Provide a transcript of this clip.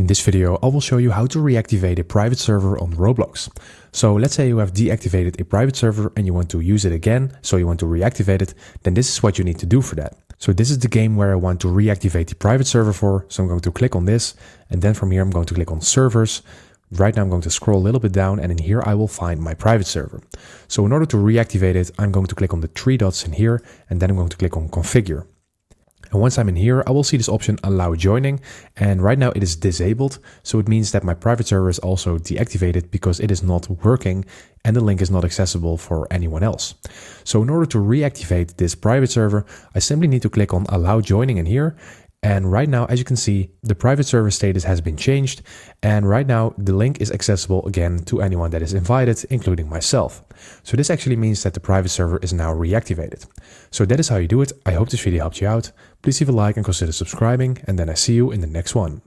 In this video, I will show you how to reactivate a private server on Roblox. So let's say you have deactivated a private server and you want to use it again, so you want to reactivate it, then this is what you need to do for that. So this is the game where I want to reactivate the private server for, so I'm going to click on this, and then from here I'm going to click on servers. Right now I'm going to scroll a little bit down, and in here I will find my private server. So in order to reactivate it, I'm going to click on the three dots in here, and then I'm going to click on configure. And once I'm in here, I will see this option allow joining, and right now it is disabled, so it means that my private server is also deactivated because it is not working and the link is not accessible for anyone else. So in order to reactivate this private server, I simply need to click on allow joining in here. And right now, as you can see, the private server status has been changed. And right now, the link is accessible again to anyone that is invited, including myself. So this actually means that the private server is now reactivated. So that is how you do it. I hope this video helped you out. Please leave a like and consider subscribing. And then I see you in the next one.